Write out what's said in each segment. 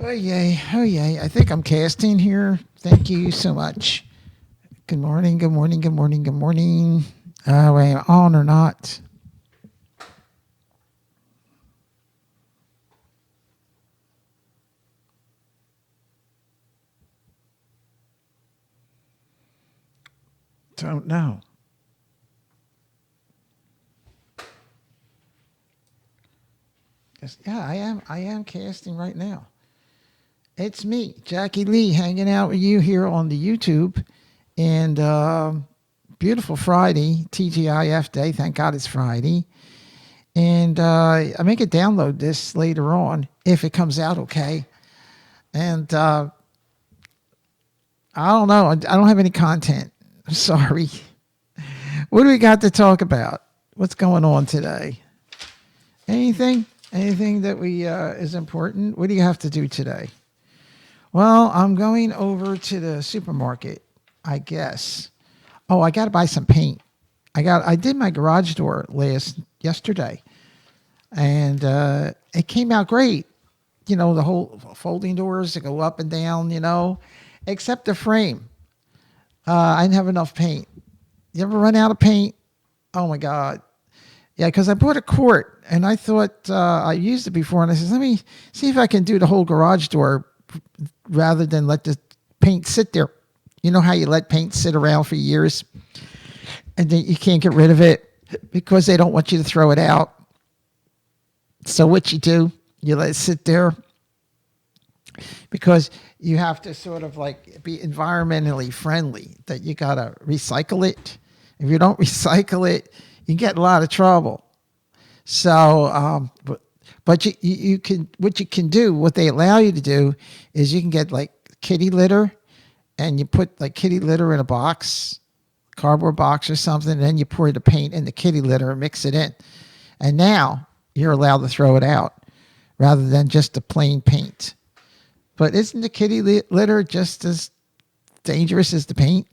Oh yay, oh yay. I think I'm casting here. Thank you so much. Good morning, good morning, good morning, good morning. Wait, on or not? Don't know. Yeah, I am casting right now. It's me, Jackielee, hanging out with you here on the YouTube. And beautiful Friday, TGIF day. Thank God it's Friday. And I may could download this later on if it comes out okay. And I don't know. I don't have any content. Sorry. What do we got to talk about? What's going on today? Anything? Anything that we is important? What do you have to do today? Well, I'm going over to the supermarket, I guess. Oh, I got to buy some paint. I did my garage door yesterday, and it came out great. You know, the whole folding doors that go up and down. Except the frame. I didn't have enough paint. You ever run out of paint? Oh my God. Yeah, because I bought a quart and I thought I used it before, and I said, let me see if I can do the whole garage door rather than let the paint sit there. You know how you let paint sit around for years and then you can't get rid of it because they don't want you to throw it out. So what you do, you let it sit there because you have to sort of like be environmentally friendly, that you got to recycle it. If you don't recycle it, you get in a lot of trouble. So, but you can, what you can do, what they allow you to do is you can get like kitty litter, and you put like kitty litter in a box, cardboard box or something, and then you pour the paint in the kitty litter and mix it in. And now you're allowed to throw it out rather than just the plain paint. But isn't the kitty litter just as dangerous as the paint?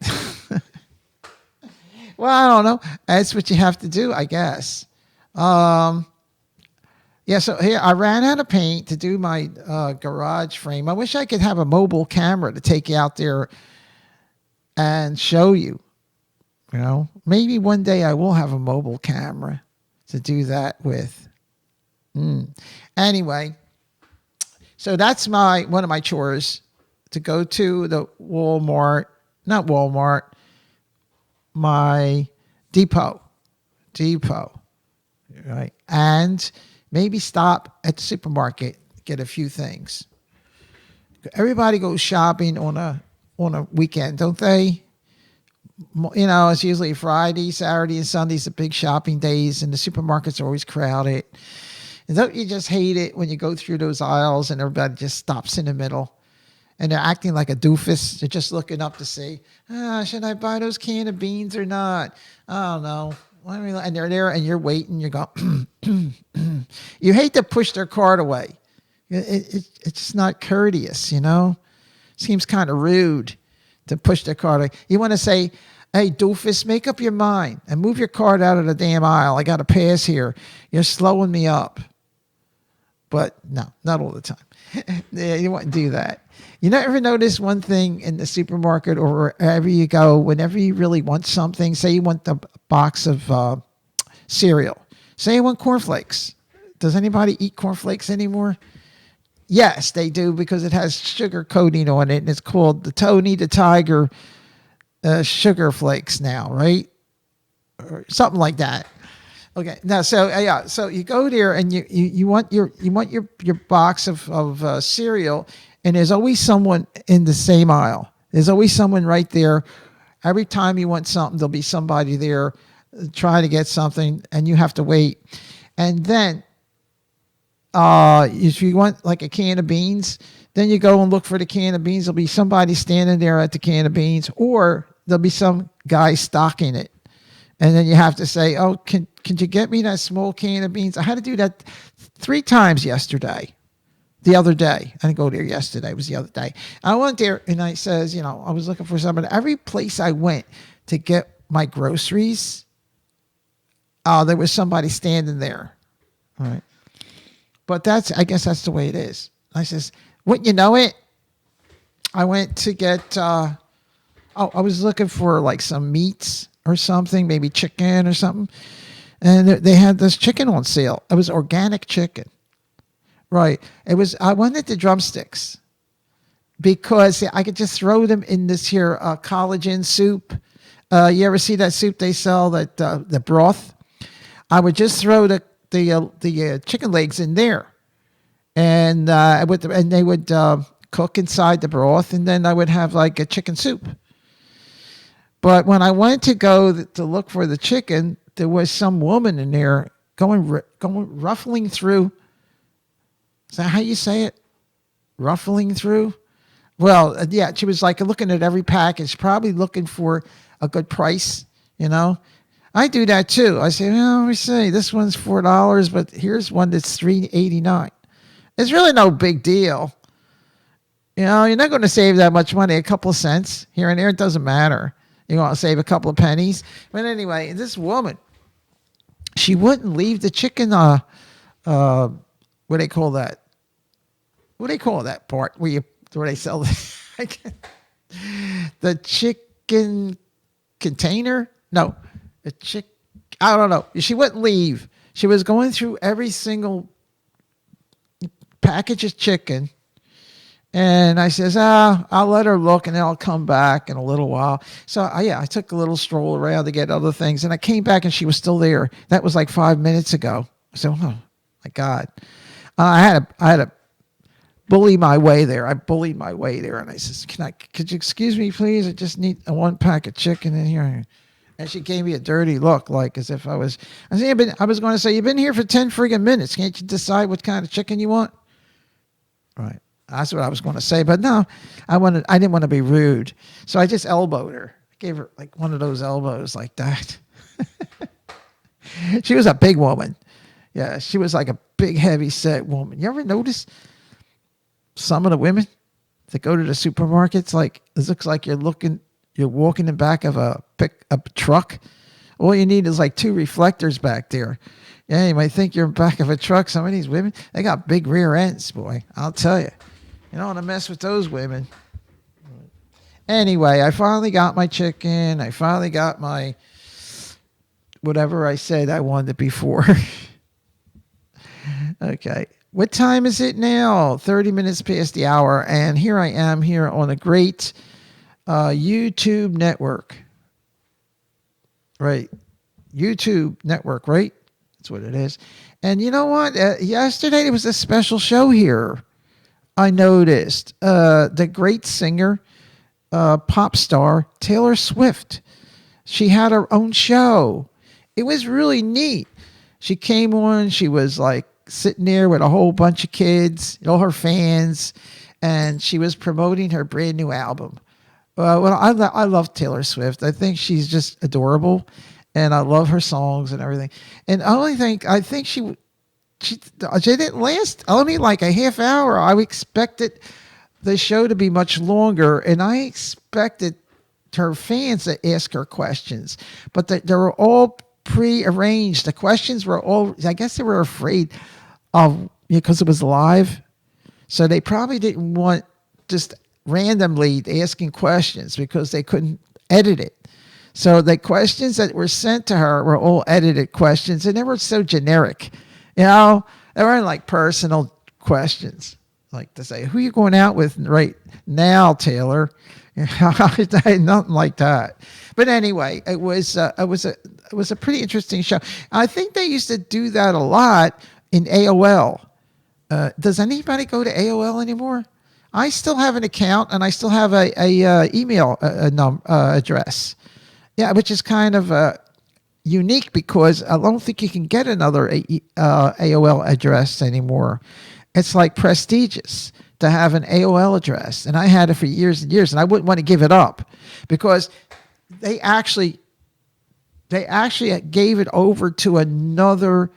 Well, I don't know. That's what you have to do, I guess. Um, yeah, so here I ran out of paint to do my garage frame. I wish I could have a mobile camera to take you out there and show you. Maybe one day I will have a mobile camera to do that with. Anyway, so that's one of my chores, to go to the not Walmart, my depot, right? And maybe stop at the supermarket, get a few things. Everybody goes shopping on a weekend, don't they? It's usually Friday, Saturday, and Sunday's the big shopping days, and the supermarkets are always crowded. And don't you just hate it when you go through those aisles and everybody just stops in the middle and they're acting like a doofus? They're just looking up to see, should I buy those can of beans or not? I don't know. And they're there and you're waiting. You go, you hate to push their cart away. It's just not courteous, Seems kind of rude to push their cart away. You want to say, hey, doofus, make up your mind and move your cart out of the damn aisle. I got to pass here. You're slowing me up. But no, not all the time. Yeah, you wouldn't do that. You ever notice one thing in the supermarket or wherever you go, whenever you really want something, say you want the box of cereal, say you want cornflakes. Does anybody eat cornflakes anymore? Yes, they do, because it has sugar coating on it, and it's called the Tony the Tiger sugar flakes now, right? Or something like that. Okay. Now, so you go there and you want your box of cereal, and there's always someone in the same aisle. There's always someone right there. Every time you want something, there'll be somebody there trying to get something, and you have to wait. And then, if you want like a can of beans, then you go and look for the can of beans. There'll be somebody standing there at the can of beans, or there'll be some guy stocking it. And then you have to say, oh, can you get me that small can of beans? I had to do that 3 times the other day. I didn't go there yesterday. It was the other day. I went there and I says, I was looking for somebody. Every place I went to get my groceries, there was somebody standing there. All right. But I guess that's the way it is. I says, Wouldn't you know it? I went to get. I was looking for like some meats or something, maybe chicken or something, and they had this chicken on sale. It was organic chicken, right? It was. I wanted the drumsticks because I could just throw them in this here collagen soup. You ever see that soup they sell, that the broth? I would just throw the chicken legs in there, and and they would cook inside the broth, and then I would have like a chicken soup. But when I went to go to look for the chicken, there was some woman in there going ruffling through. Is that how you say it? Ruffling through? Well, yeah, she was like looking at every package, probably looking for a good price, you know. I do that too. I say, well, let me see, this one's $4, but here's one that's $3.89. It's really no big deal. You know, you're not going to save that much money, a couple of cents here and there. It doesn't matter. You want to save a couple of pennies. But anyway, this woman, she wouldn't leave the chicken, what do they call that? What do they call that part where they sell the chicken container? No, I don't know. She wouldn't leave. She was going through every single package of chicken. And I says, I'll let her look and then I'll come back in a little while. So I took a little stroll around to get other things. And I came back and she was still there. That was like 5 minutes ago. So, oh my God. I had to bully my way there. I bullied my way there. And I says, could you excuse me, please? I just need one pack of chicken in here. And she gave me a dirty look, like as if I was going to say, you've been here for 10 friggin' minutes. Can't you decide what kind of chicken you want? Right. That's what I was going to say. But no, I didn't want to be rude. So I just elbowed her. I gave her like one of those elbows like that. She was a big woman. Yeah, she was like a big, heavy set woman. You ever notice some of the women that go to the supermarkets, like it looks like you're walking in back of a truck. All you need is like two reflectors back there. Yeah, you might think you're in back of a truck. Some of these women, they got big rear ends, boy. I'll tell you. You don't want to mess with those women. Anyway, I finally got my chicken. I finally got my whatever I said I wanted before. Okay. What time is it now? 30 minutes past the hour. And here I am here on a great YouTube network. Right. YouTube network, right? That's what it is. And you know what? Yesterday there was a special show here. I noticed the great singer, pop star Taylor Swift. She had her own show. It was really neat. She came on. She was like sitting there with a whole bunch of kids, all her fans, and she was promoting her brand new album. Well, I love Taylor Swift. I think she's just adorable, and I love her songs and everything. And I think she didn't last only like a half hour. I expected the show to be much longer, and I expected her fans to ask her questions, but they were all pre-arranged. The questions were all, I guess they were afraid of, because it was live, so they probably didn't want just randomly asking questions because they couldn't edit it. So the questions that were sent to her were all edited questions, and they were so generic. You know, they weren't like personal questions, like to say, who are you going out with right now, Taylor? Nothing like that. But anyway, it was a pretty interesting show. I think they used to do that a lot in AOL. Does anybody go to AOL anymore? I still have an account, and I still have a email address. Yeah, which is kind of unique because I don't think you can get another AOL address anymore. It's like prestigious to have an AOL address, and I had it for years and years, and I wouldn't want to give it up because they actually gave it over to another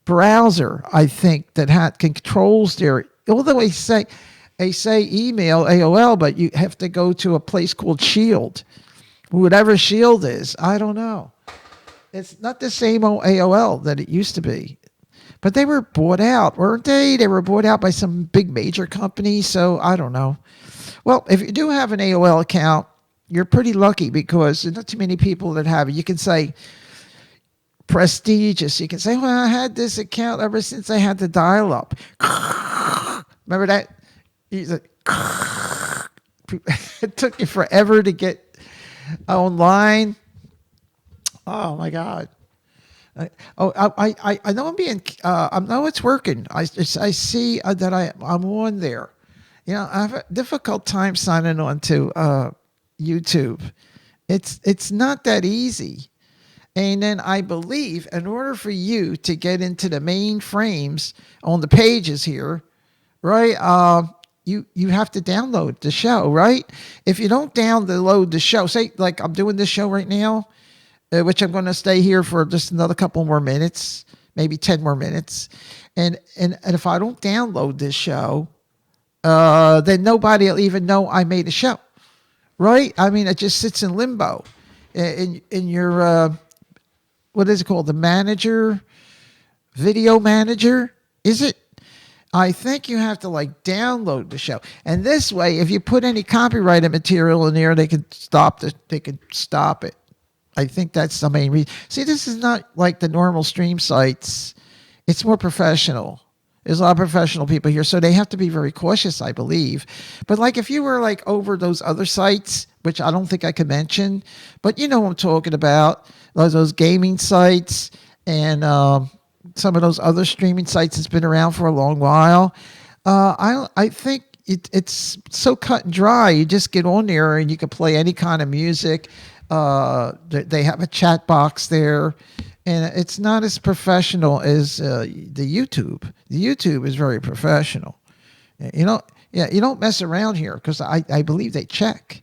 browser, I think, that controls their, although they say email AOL, but you have to go to a place called Shield. Whatever Shield is, I don't know. It's not the same old AOL that it used to be. But they were bought out, weren't they? They were bought out by some big major company. So I don't know. Well, if you do have an AOL account, you're pretty lucky because there's not too many people that have it. You can say prestigious. You can say, well, I had this account ever since I had the dial up. Remember that? It took you forever to get online. Oh my God. I know I'm being, I know it's working. I see that I'm on there. You know, I have a difficult time signing on to YouTube. It's not that easy. And then I believe in order for you to get into the main frames on the pages here, right? You have to download the show, right? If you don't download the show, say like I'm doing this show right now, which I'm going to stay here for just another couple more minutes, maybe 10 more minutes. And if I don't download this show, then nobody will even know I made a show, right? I mean, it just sits in limbo in your, what is it called? The manager, video manager, is it? I think you have to like download the show. And this way, if you put any copyrighted material in there, they can stop it. They can stop it. I think that's the main reason. See, this is not like the normal stream sites. It's more professional. There's a lot of professional people here, so they have to be very cautious, I believe. But like if you were like over those other sites, which I don't think I could mention, but you know what I'm talking about, those gaming sites and some of those other streaming sites that's been around for a long while. I think it's so cut and dry. You just get on there and you can play any kind of music. They have a chat box there, and it's not as professional as the YouTube. The YouTube is very professional. You don't mess around here because I believe they check,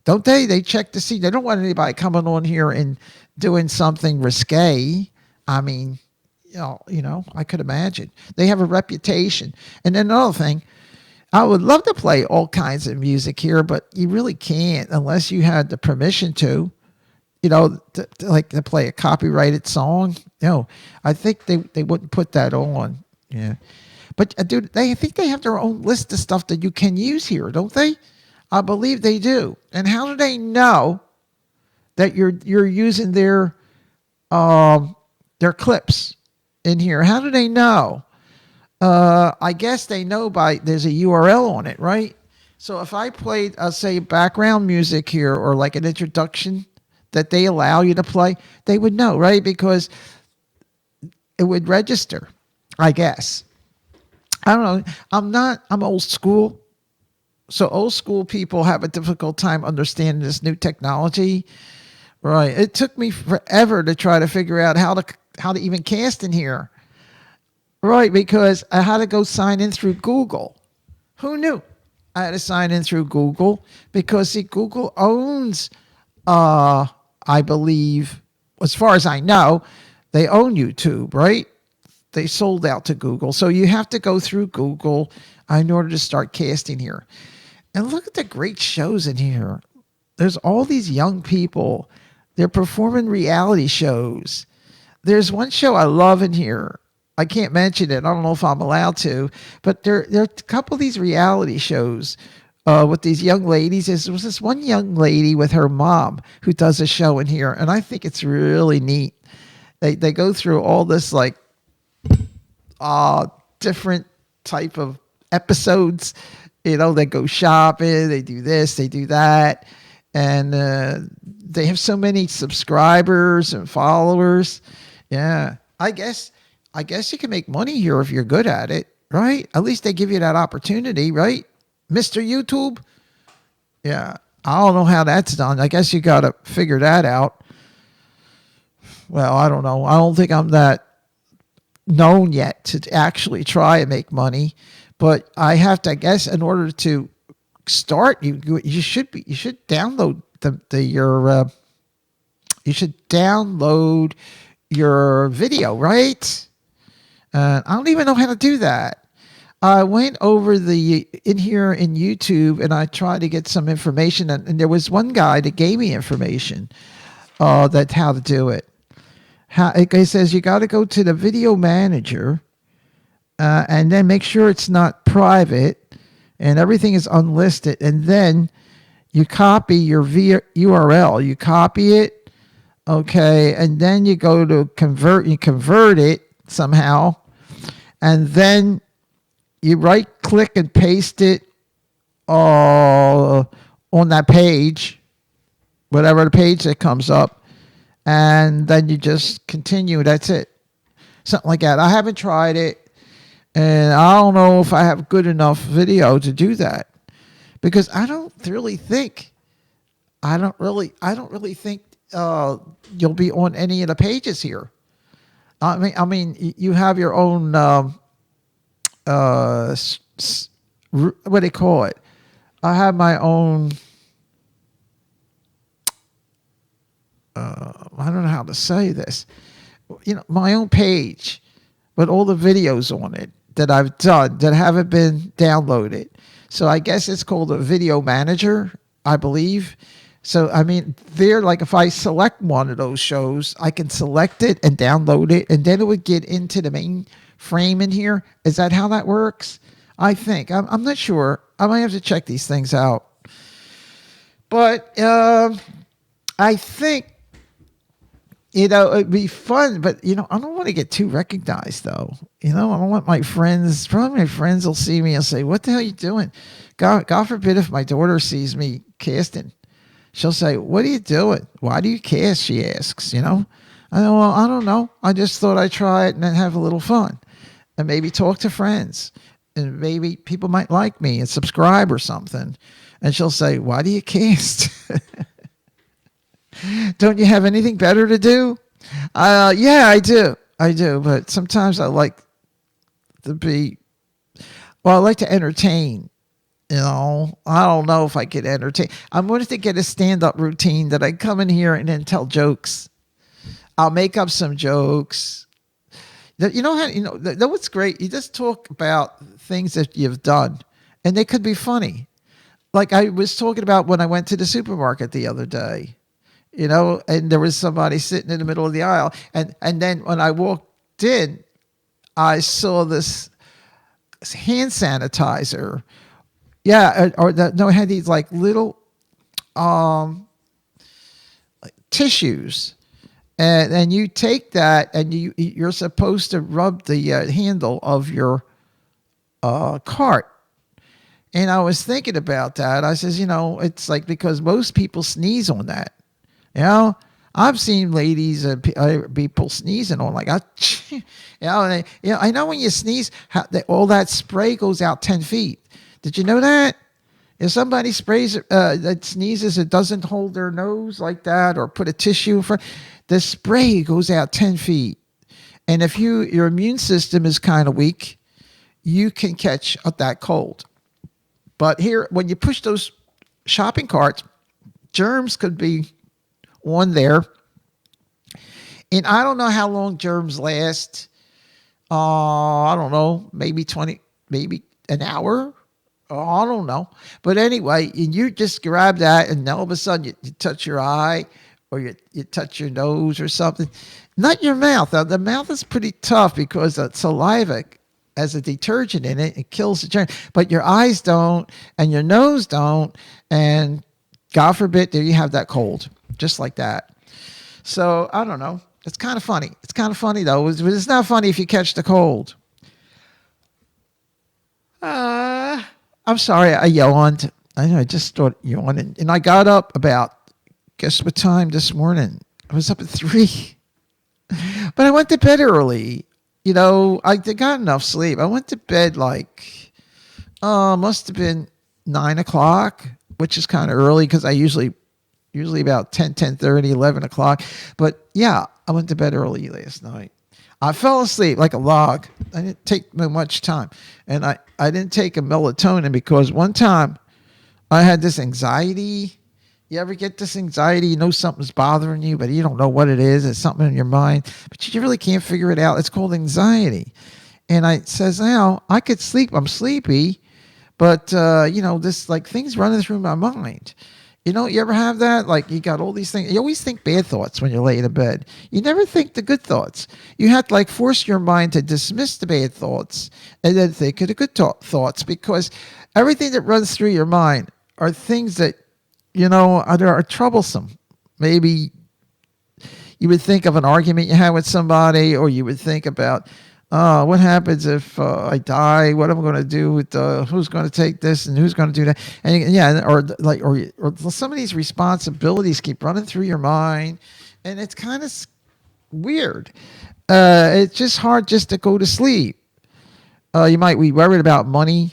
don't they? They check to see. They don't want anybody coming on here and doing something risque. I mean, I could imagine they have a reputation. And then another thing, I would love to play all kinds of music here, but you really can't unless you had the permission to, to play a copyrighted song. No, I think they wouldn't put that on. Yeah. But dude, I think they have their own list of stuff that you can use here, don't they? I believe they do. And how do they know that you're using their clips in here? How do they know? I guess they know there's a URL on it, right? So if I played, say, background music here or like an introduction that they allow you to play, they would know, right? Because it would register, I guess. I don't know. I'm old school. So old school people have a difficult time understanding this new technology, right? It took me forever to try to figure out how to even cast in here. Right, because I had to go sign in through Google. Who knew? I had to sign in through Google because, see, Google owns, I believe, as far as I know, they own YouTube, right? They sold out to Google. So you have to go through Google in order to start casting here. And look at the great shows in here. There's all these young people. They're performing reality shows. There's one show I love in here. I can't mention it. I don't know if I'm allowed to, but there are a couple of these reality shows with these young ladies. There was this one young lady with her mom who does a show in here, and I think it's really neat. They go through all this like different type of episodes. They go shopping, they do this, they do that, and they have so many subscribers and followers. Yeah, I guess you can make money here if you're good at it, right? At least they give you that opportunity, right? Mr. YouTube? Yeah, I don't know how that's done. I guess you got to figure that out. Well, I don't know. I don't think I'm that known yet to actually try and make money. But I have to, I guess, in order to start, you should download you should download your video, right? I don't even know how to do that. I went over in here in YouTube and I tried to get some information, and there was one guy that gave me information that how to do it. It says you got to go to the video manager, and then make sure it's not private and everything is unlisted. And then you copy your URL. You copy it, okay, and then you go to convert. You convert it somehow, and then you right click and paste it on that page, whatever the page that comes up, and then you just continue. That's it. Something like that. I haven't tried it, and I don't know if I have good enough video to do that, because I don't really think you'll be on any of the pages here. I mean, you have your own what do they call it? I have my own. I don't know how to say this. My own page with all the videos on it that I've done that haven't been downloaded. So I guess it's called a video manager, I believe. So, I mean, like if I select one of those shows, I can select it and download it, and then it would get into the main frame in here. Is that how that works? I think. I'm not sure. I might have to check these things out. But I think, it'd be fun, but, I don't want to get too recognized, though. I don't want probably my friends will see me and say, what the hell are you doing? God forbid if my daughter sees me casting. She'll say, what are you doing? Why do you cast? She asks, I know, well, I don't know. I just thought I'd try it and then have a little fun and maybe talk to friends, and maybe people might like me and subscribe or something. And she'll say, why do you cast? Don't you have anything better to do? Yeah, I do. But sometimes I like I like to entertain. I don't know if I could entertain. I wanted to get a stand-up routine that I come in here and then tell jokes. I'll make up some jokes. What's great? You just talk about things that you've done, and they could be funny. Like I was talking about when I went to the supermarket the other day, and there was somebody sitting in the middle of the aisle, and then when I walked in, I saw this hand sanitizer. Yeah, it had these like little tissues, and you take that and you're supposed to rub the handle of your cart. And I was thinking about that. I says, it's like because most people sneeze on that. I've seen ladies and people sneezing on like, I know when you sneeze, all that spray goes out 10 feet. Did you know that? If somebody that sneezes, it doesn't hold their nose like that or put a tissue in front, the spray goes out 10 feet. And if your immune system is kind of weak, you can catch that cold. But here, when you push those shopping carts, germs could be on there. And I don't know how long germs last. I don't know, maybe an hour. I don't know. But anyway, you just grab that and all of a sudden you touch your eye or you touch your nose or something. Not your mouth. Now, the mouth is pretty tough because the saliva has a detergent in it. It kills the germ. But your eyes don't and your nose don't. And God forbid, there you have that cold. Just like that. So, I don't know. It's kind of funny. It's kind of funny, though. It's not funny if you catch the cold. I'm sorry, I yawned. I just started yawning. And I got up guess what time this morning? I was up at 3. But I went to bed early. I got enough sleep. I went to bed must have been 9 o'clock, which is kind of early because I usually about 10:30, 11 o'clock. But yeah, I went to bed early last night. I fell asleep like a log. I didn't take much time. And I didn't take a melatonin because one time I had this anxiety. You ever get this anxiety? You know something's bothering you, but you don't know what it is. It's something in your mind, but you really can't figure it out. It's called anxiety. And I says, I could sleep. I'm sleepy, but, this like things running through my mind. You ever have that? Like you got all these things. You always think bad thoughts when you're laying in bed. You never think the good thoughts. You have to like force your mind to dismiss the bad thoughts and then think of the good thoughts, because everything that runs through your mind are things that, are troublesome. Maybe you would think of an argument you had with somebody, or you would think about, what happens if I die? What am I going to do with who's going to take this and who's going to do that? And yeah, or some of these responsibilities keep running through your mind, and it's kind of weird. It's just hard just to go to sleep. You might be worried about money.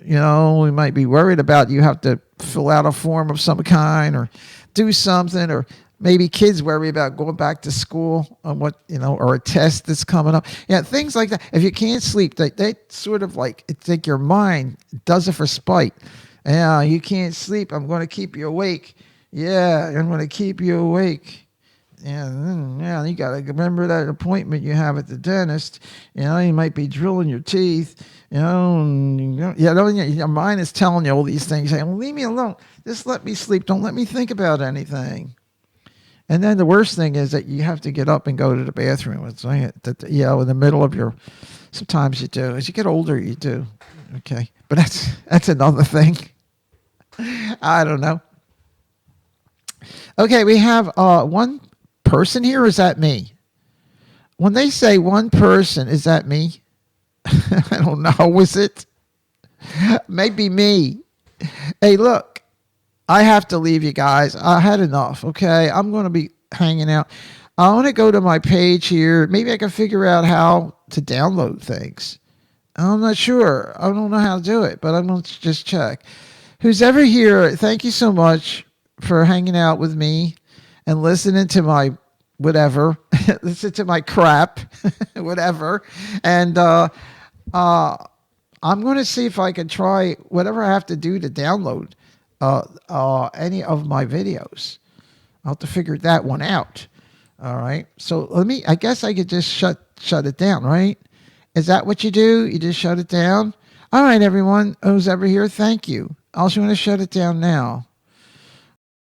We might be worried about you have to fill out a form of some kind or do something, or maybe kids worry about going back to school on or a test that's coming up. Yeah, things like that. If you can't sleep, they sort of like, it's like your mind does it for spite. Yeah, you can't sleep. I'm going to keep you awake. Yeah, I'm going to keep you awake. Yeah, you got to remember that appointment you have at the dentist. You might be drilling your teeth. Your mind is telling you all these things. Saying, well, leave me alone. Just let me sleep. Don't let me think about anything. And then the worst thing is that you have to get up and go to the bathroom. It's like, in the middle of your. Sometimes you do. As you get older, you do. Okay, but that's another thing. I don't know. Okay, we have one person here. Or is that me? When they say one person, is that me? I don't know. Was it? Maybe me. Hey, look. I have to leave you guys. I had enough, okay? I'm going to be hanging out. I want to go to my page here. Maybe I can figure out how to download things. I'm not sure. I don't know how to do it, but I'm going to just check. Who's ever here, thank you so much for hanging out with me and listening to my whatever. Listen to my crap, whatever. And I'm going to see if I can try whatever I have to do to download any of my videos. I'll have to figure that one out. All right. So I guess I could just shut it down, right? Is that what you do? You just shut it down? All right, everyone who's ever here, thank you. I also want to shut it down now.